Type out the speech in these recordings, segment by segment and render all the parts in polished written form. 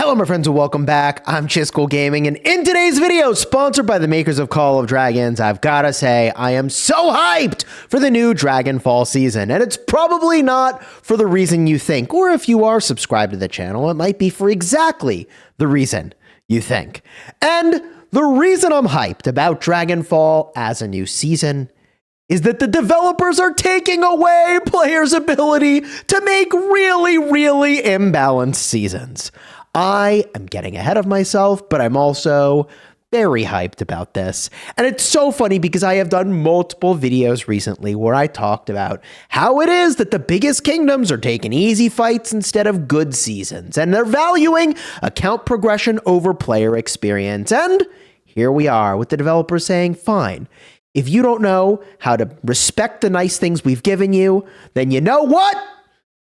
Hello my friends and welcome back. I'm Chisgule Gaming, and in today's video, sponsored by the makers of Call of Dragons, I've gotta say I am so hyped for the new Dragonfall season, and it's probably not for the reason you think, or if you are subscribed to the channel, it might be for exactly the reason you think. And the reason I'm hyped about Dragonfall as a new season is that the developers are taking away players' ability to make really imbalanced seasons. I am getting ahead of myself, but I'm also very hyped about this. And it's so funny because I have done multiple videos recently where I talked about how it is that the biggest kingdoms are taking easy fights instead of good seasons, and they're valuing account progression over player experience. And here we are with the developers saying, fine, if you don't know how to respect the nice things we've given you, then you know what?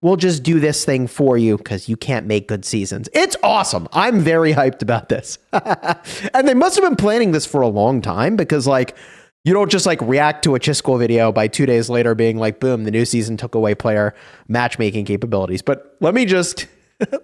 We'll just do this thing for you because you can't make good seasons. It's awesome. I'm very hyped about this. And they must have been planning this for a long time because, like, you don't just, like, react to a Chisgule video by 2 days later being like, boom, the new season took away player matchmaking capabilities. But let me just,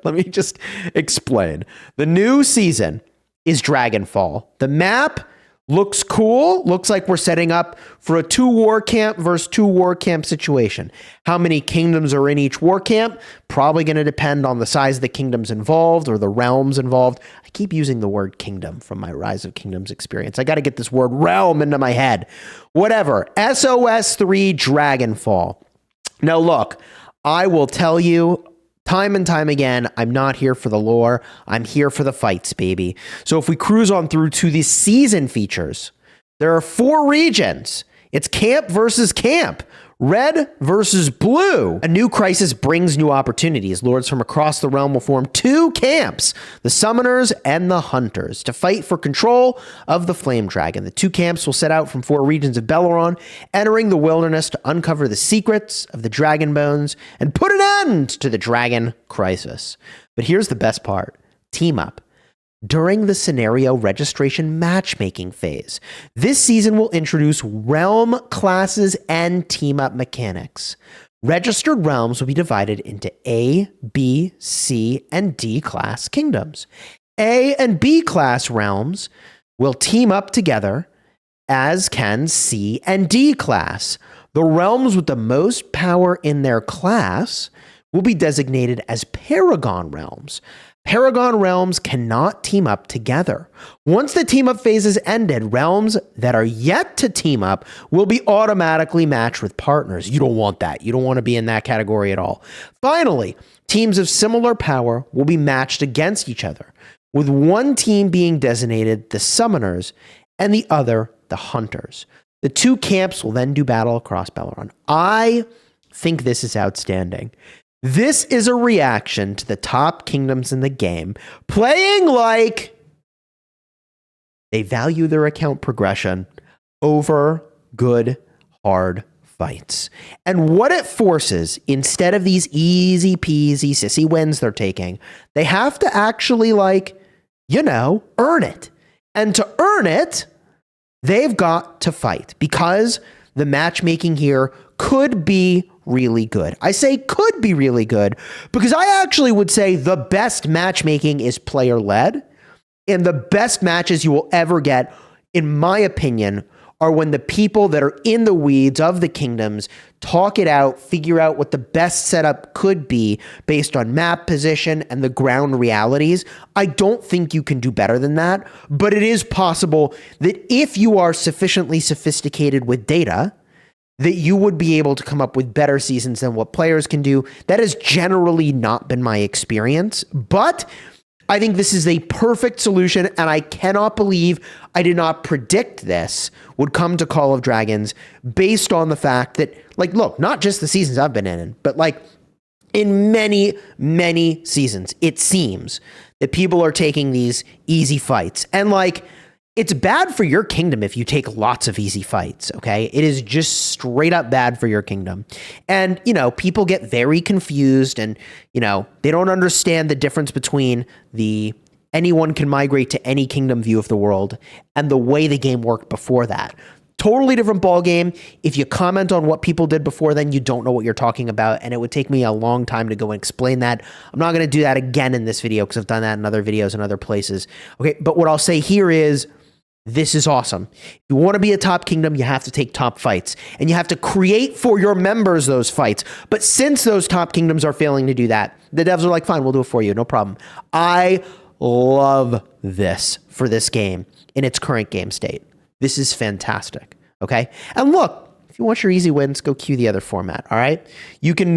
let me just explain. The new season is Dragonfall. The map looks cool. Looks like we're setting up for a 2 war camp versus 2 war camp situation. How many kingdoms are in each war camp? Probably going to depend on the size of the kingdoms involved or the realms involved. I keep using the word kingdom from my Rise of Kingdoms experience. I got to get this word realm into my head. Whatever. SOS 3 Dragonfall. Now look, I will tell you time and time again, I'm not here for the lore. I'm here for the fights, baby. So if we cruise on through to the season features, there are 4 regions. It's camp versus camp. Red versus blue. A new crisis brings new opportunities. Lords from across the realm will form 2 camps, the summoners and the hunters, to fight for control of the flame dragon. The 2 camps will set out from 4 regions of Belleron, entering the wilderness to uncover the secrets of the dragon bones and put an end to the dragon crisis. But here's the best part. Team up. During the scenario registration matchmaking phase, this season will introduce realm classes and team-up mechanics. Registered realms will be divided into A, B, C, and D class kingdoms. A and B class realms will team up together, as can C and D class. The realms with the most power in their class will be designated as Paragon realms. Paragon realms cannot team up together. Once the team up phase is ended, realms that are yet to team up will be automatically matched with partners. You don't want that. You don't want to be in that category at all. Finally, teams of similar power will be matched against each other, with one team being designated the summoners and the other the hunters. The 2 camps will then do battle across Belleron. I think this is outstanding. This is a reaction to the top kingdoms in the game playing like they value their account progression over good, hard fights. And what it forces, instead of these easy peasy sissy wins they're taking, they have to actually, like, you know, earn it. And to earn it, they've got to fight, because the matchmaking here could be really good. I say could be really good because I actually would say the best matchmaking is player-led, and the best matches you will ever get, in my opinion, are when the people that are in the weeds of the kingdoms talk it out, figure out what the best setup could be based on map position and the ground realities. I don't think you can do better than that, but it is possible that if you are sufficiently sophisticated with data, that you would be able to come up with better seasons than what players can do. That has generally not been my experience, but I think this is a perfect solution, and I cannot believe I did not predict this would come to Call of Dragons based on the fact that, like, look, not just the seasons I've been in, but, like, in many seasons, it seems that people are taking these easy fights. And, like, it's bad for your kingdom if you take lots of easy fights, okay? It is just straight up bad for your kingdom. And, you know, people get very confused and, you know, they don't understand the difference between the anyone can migrate to any kingdom view of the world and the way the game worked before that. Totally different ball game. If you comment on what people did before, then you don't know what you're talking about, and it would take me a long time to go and explain that. I'm not going to do that again in this video because I've done that in other videos and other places. Okay, but what I'll say here is, this is awesome. If you want to be a top kingdom, you have to take top fights, and you have to create for your members those fights. But since those top kingdoms are failing to do that, the devs are like, fine, we'll do it for you, no problem. I love this for this game in its current game state. This is fantastic, okay? And look, if you want your easy wins, go queue the other format, all right? You can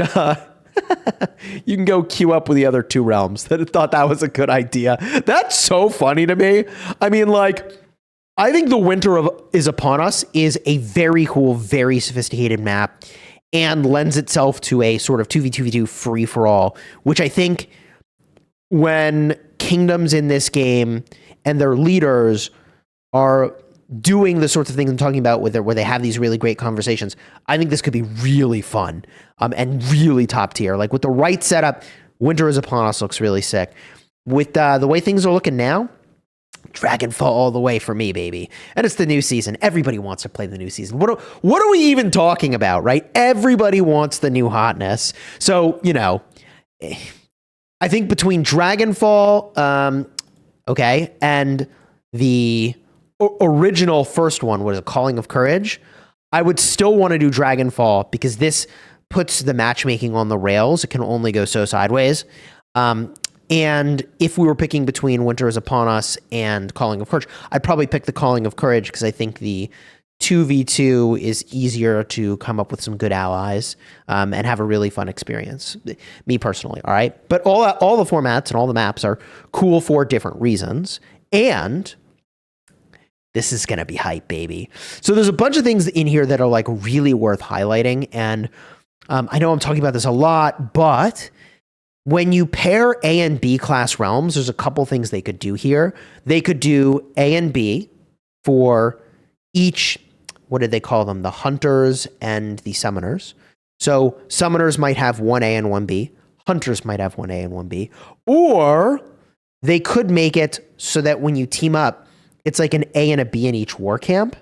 you can go queue up with the other 2 realms. I thought that was a good idea. That's so funny to me. I mean, like, I think the Winter is Upon Us is a very cool, very sophisticated map and lends itself to a sort of 2v2v2 free-for-all, which I think when kingdoms in this game and their leaders are doing the sorts of things I'm talking about where they have these really great conversations, I think this could be really fun and really top tier. Like with the right setup, Winter is Upon Us looks really sick. With the way things are looking now, Dragonfall all the way for me, baby. And it's the new season. Everybody wants to play the new season. What are we even talking about, right? Everybody wants the new hotness. So, you know, I think between Dragonfall, okay, and the original first one, was a Calling of Courage, I would still want to do Dragonfall because this puts the matchmaking on the rails. It can only go so sideways. And if we were picking between Winter is Upon Us and Calling of Courage, I'd probably pick the Calling of Courage because I think the 2v2 is easier to come up with some good allies and have a really fun experience. Me personally, all right? But all the formats and all the maps are cool for different reasons. And this is going to be hype, baby. So there's a bunch of things in here that are like really worth highlighting. And I know I'm talking about this a lot, but when you pair A and B class realms, there's a couple things they could do here. They could do A and B for each, what did they call them? The hunters and the summoners. So summoners might have 1A and 1B. Hunters might have 1A and 1B. Or they could make it so that when you team up, it's like an A and a B in each war camp,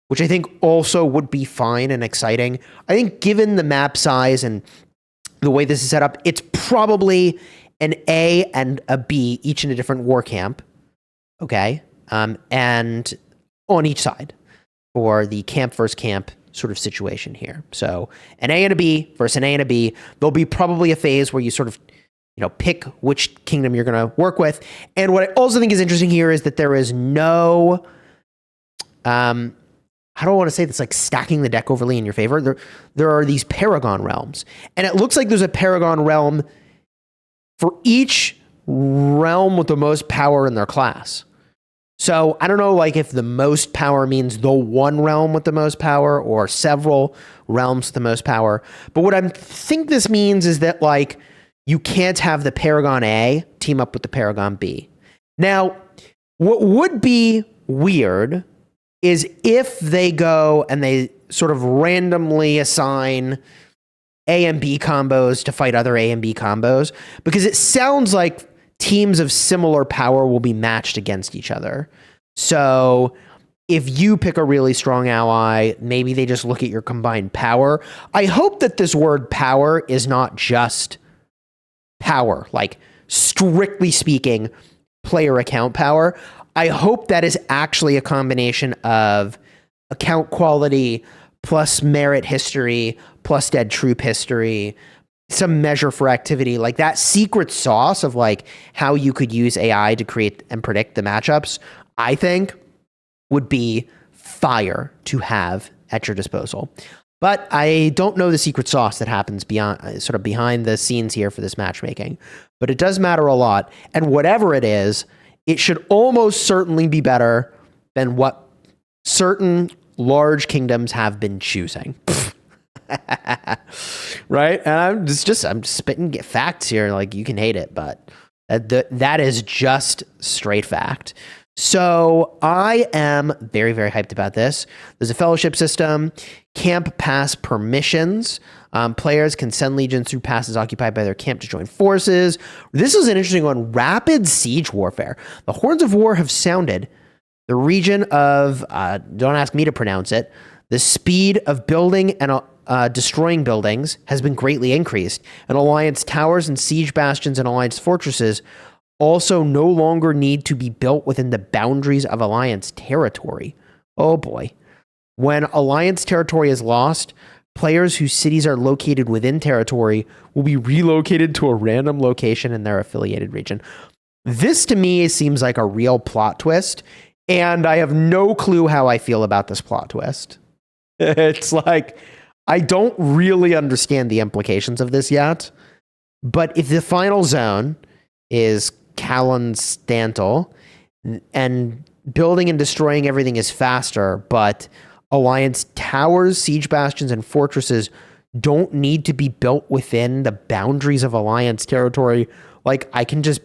which I think also would be fine and exciting. I think given the map size and the way this is set up, it's probably an A and a B, each in a different war camp, okay? And on each side for the camp versus camp sort of situation here. So an A and a B versus an A and a B. There'll be probably a phase where you sort of, you know, pick which kingdom you're going to work with. And what I also think is interesting here is that there is no, how do I want to say this, like stacking the deck overly in your favor. There are these Paragon realms, and it looks like there's a Paragon realm for each realm with the most power in their class. So I don't know, like if the most power means the one realm with the most power or several realms with the most power. But what I think this means is that like you can't have the Paragon A team up with the Paragon B. Now, what would be weird is if they go and they sort of randomly assign A and B combos to fight other A and B combos, because it sounds like teams of similar power will be matched against each other. So if you pick a really strong ally, maybe they just look at your combined power. I hope that this word power is not just power, like strictly speaking, player account power. I hope that is actually a combination of account quality plus merit history plus dead troop history, some measure for activity, like that secret sauce of like how you could use AI to create and predict the matchups, I think would be fire to have at your disposal. But I don't know the secret sauce that happens beyond, sort of behind the scenes here for this matchmaking. But it does matter a lot. And whatever it is, it should almost certainly be better than what certain large kingdoms have been choosing. Right? And I'm just spitting facts here. Like, you can hate it, but that is just straight fact. So I am very, very hyped about this. There's a fellowship system, camp pass permissions. Players can send legions through passes occupied by their camp to join forces. This is an interesting one. Rapid siege warfare. The horns of war have sounded. The region of, don't ask me to pronounce it, the speed of building and destroying buildings has been greatly increased, and Alliance towers and siege bastions and Alliance fortresses also no longer need to be built within the boundaries of Alliance territory. Oh boy. When Alliance territory is lost, players whose cities are located within territory will be relocated to a random location in their affiliated region. This to me seems like a real plot twist, and I have no clue how I feel about this plot twist. It's like, I don't really understand the implications of this yet, but if the final zone is Kalanstantal and building and destroying everything is faster, but Alliance towers, siege bastions, and fortresses don't need to be built within the boundaries of Alliance territory. Like, I can just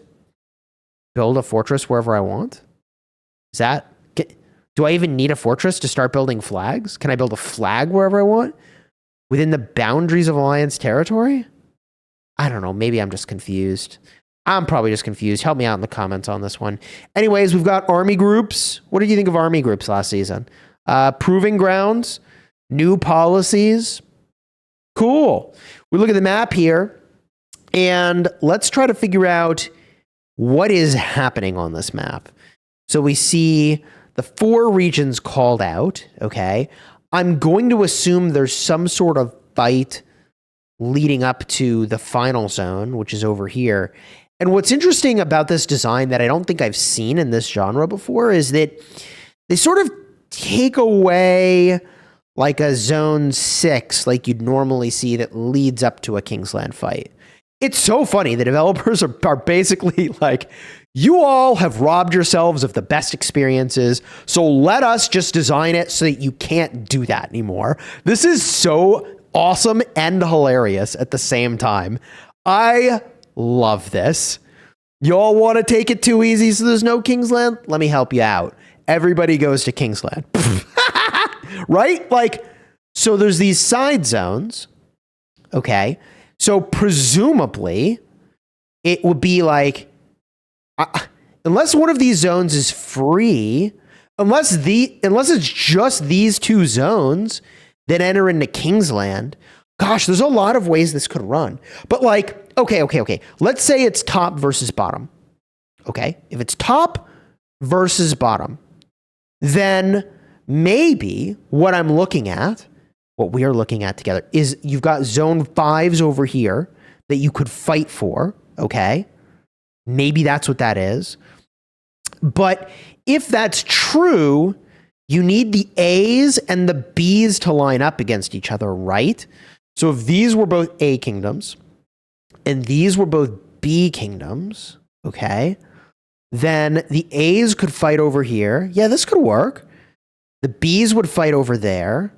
build a fortress wherever I want? Do I even need a fortress to start building flags? Can I build a flag wherever I want? Within the boundaries of Alliance territory? I don't know. Maybe I'm just confused. I'm probably just confused. Help me out in the comments on this one. Anyways, we've got army groups. What did you think of army groups last season? Proving grounds, new policies. Cool. We look at the map here, and let's try to figure out what is happening on this map. So we see the 4 regions called out, okay? I'm going to assume there's some sort of fight leading up to the final zone, which is over here. And what's interesting about this design that I don't think I've seen in this genre before is that they sort of take away like a zone 6 like you'd normally see that leads up to a Kingsland fight. It's so funny. The developers are basically like, you all have robbed yourselves of the best experiences, so let us just design it so that you can't do that anymore. This is so awesome and hilarious at the same time. I love this. Y'all want to take it too easy so there's no Kingsland? Let me help you out. Everybody goes to Kingsland. Right? Like, so there's these side zones. Okay. So presumably it would be like, unless one of these zones is free, unless it's just these 2 zones that enter into Kingsland, gosh, there's a lot of ways this could run. But like, okay. Let's say it's top versus bottom. Okay. If it's top versus bottom, then maybe what we are looking at together is you've got zone 5s over here that you could fight for. Okay. Maybe that's what that is. But if that's true, you need the A's and the B's to line up against each other, right? So if these were both A kingdoms and these were both B kingdoms, okay, then the A's could fight over here. Yeah, this could work. The B's would fight over there.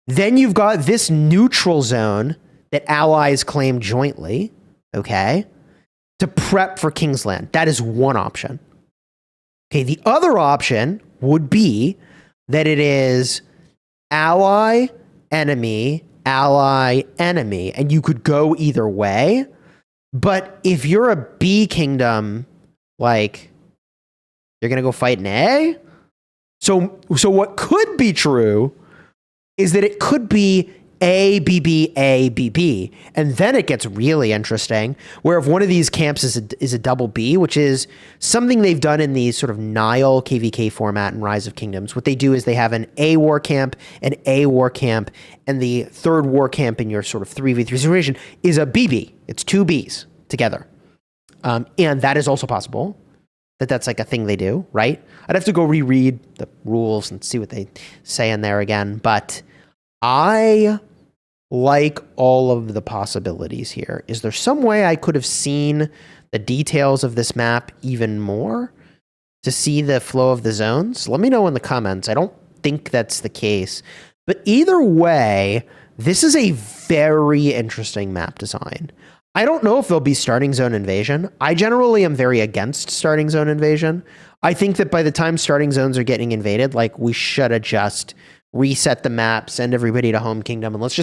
Then you've got this neutral zone that allies claim jointly, okay, to prep for Kingsland. That is one option. Okay, the other option would be that it is ally, enemy, and you could go either way. But if you're a B kingdom, like, you're going to go fight an A? So what could be true is that it could be A, B, B, A, B, B. And then it gets really interesting, where if one of these camps is a double B, which is something they've done in the sort of Nile KVK format in Rise of Kingdoms, what they do is they have an A war camp, and the third war camp in your sort of 3v3 situation is a BB. It's 2 Bs together. And that is also possible. That's like a thing they do, right? I'd have to go reread the rules and see what they say in there again. But I like all of the possibilities here. Is there some way I could have seen the details of this map even more to see the flow of the zones? Let me know in the comments. I don't think that's the case. But either way, this is a very interesting map design. I don't know if there'll be starting zone invasion. I generally am very against starting zone invasion. I think that by the time starting zones are getting invaded, like, we should have just reset the map, send everybody to home kingdom, and let's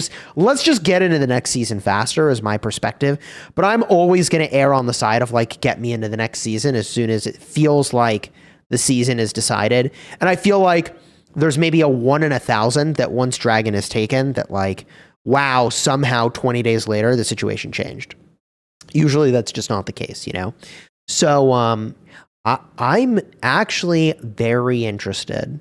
just get into the next season faster, is my perspective. But I'm always going to err on the side of, like, get me into the next season as soon as it feels like the season is decided. And I feel like there's maybe a 1 in 1,000 that once Dragon is taken, that like, wow, somehow 20 days later, the situation changed. Usually that's just not the case, you know? So I'm actually very interested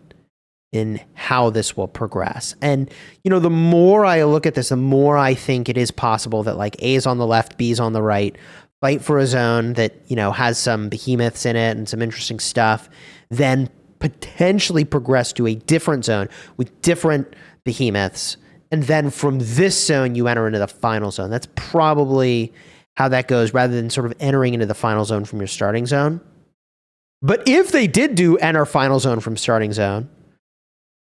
in how this will progress. And, you know, the more I look at this, the more I think it is possible that like A's on the left, B's on the right, fight for a zone that, you know, has some behemoths in it and some interesting stuff, then potentially progress to a different zone with different behemoths. And then from this zone, you enter into the final zone. That's probably how that goes, rather than sort of entering into the final zone from your starting zone. But if they did do enter final zone from starting zone,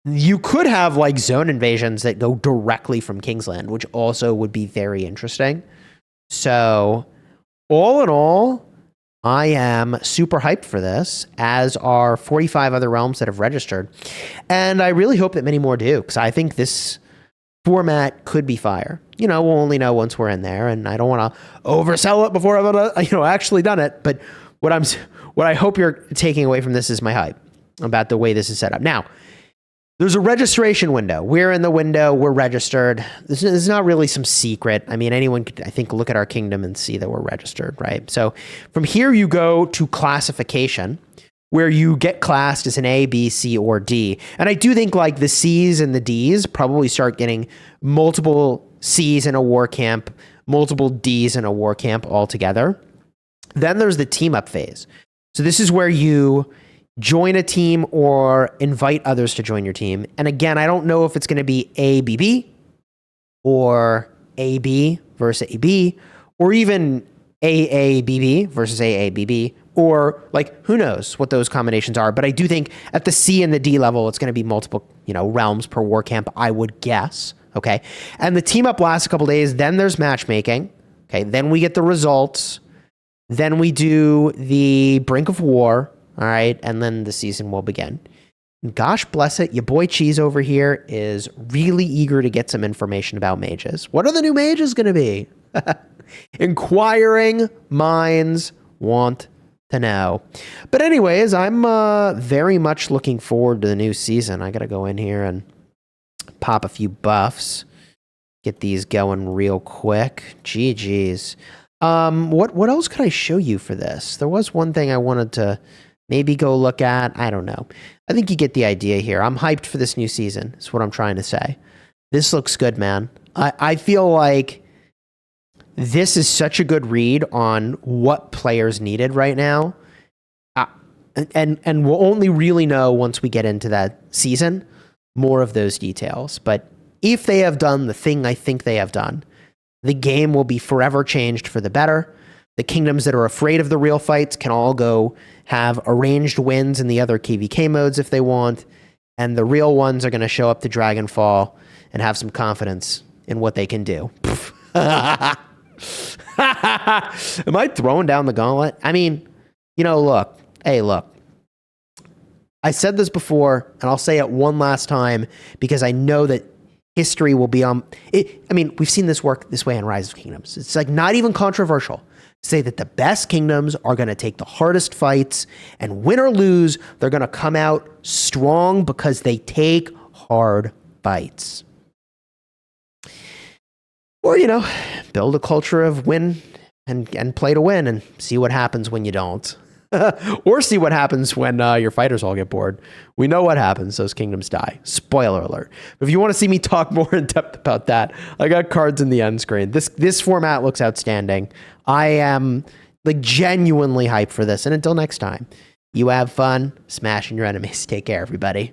you could have like zone invasions that go directly from Kingsland, which also would be very interesting. So all in all, I am super hyped for this, as are 45 other realms that have registered. And I really hope that many more do, because I think this format could be fire. You know, we'll only know once we're in there, and I don't want to oversell it before I've actually done it. But what I hope you're taking away from this is my hype about the way this is set up. Now, there's a registration window. We're in the window. We're registered. This is not really some secret. I mean, anyone could, I think, look at our kingdom and see that we're registered, right? So from here, you go to classification, where you get classed as an A, B, C, or D. And I do think like the C's and the D's probably start getting multiple C's in a war camp, multiple D's in a war camp altogether. Then there's the team up phase. So this is where you join a team or invite others to join your team. And again, I don't know if it's going to be ABB or AB versus AB, or even AABB versus AABB, or like, who knows what those combinations are. But I do think at the C and the D level, it's going to be multiple, you know, realms per war camp, I would guess. Okay. And the team up lasts a couple days. Then there's matchmaking. Okay. Then we get the results. Then we do the brink of war. All right, and then the season will begin. And gosh bless it, your boy Cheese over here is really eager to get some information about mages. What are the new mages going to be? Inquiring minds want to know. But anyways, I'm very much looking forward to the new season. I got to go in here and pop a few buffs, get these going real quick. GG's. What else could I show you for this? There was one thing I wanted to maybe go look at. I don't know. I think you get the idea here. I'm hyped for this new season. Is what I'm trying to say. This looks good, man. I feel like this is such a good read on what players needed right now. And we'll only really know once we get into that season more of those details. But if they have done the thing I think they have done, the game will be forever changed for the better. The kingdoms that are afraid of the real fights can all go have arranged wins in the other KVK modes if they want. And the real ones are going to show up to Dragonfall and have some confidence in what they can do. Am I throwing down the gauntlet? I mean, you know, look. Hey, look. I said this before, and I'll say it one last time because I know that history will be on it. I mean, we've seen this work this way in Rise of Kingdoms. It's like not even controversial. Say that the best kingdoms are going to take the hardest fights, and win or lose, they're going to come out strong because they take hard fights. Or, you know, build a culture of win and play to win and see what happens when you don't. Or see what happens when your fighters all get bored. We know what happens. Those kingdoms die. Spoiler alert. If you want to see me talk more in depth about that, I got cards in the end screen. This format looks outstanding. I am like genuinely hyped for this. And until next time, you have fun smashing your enemies. Take care, everybody.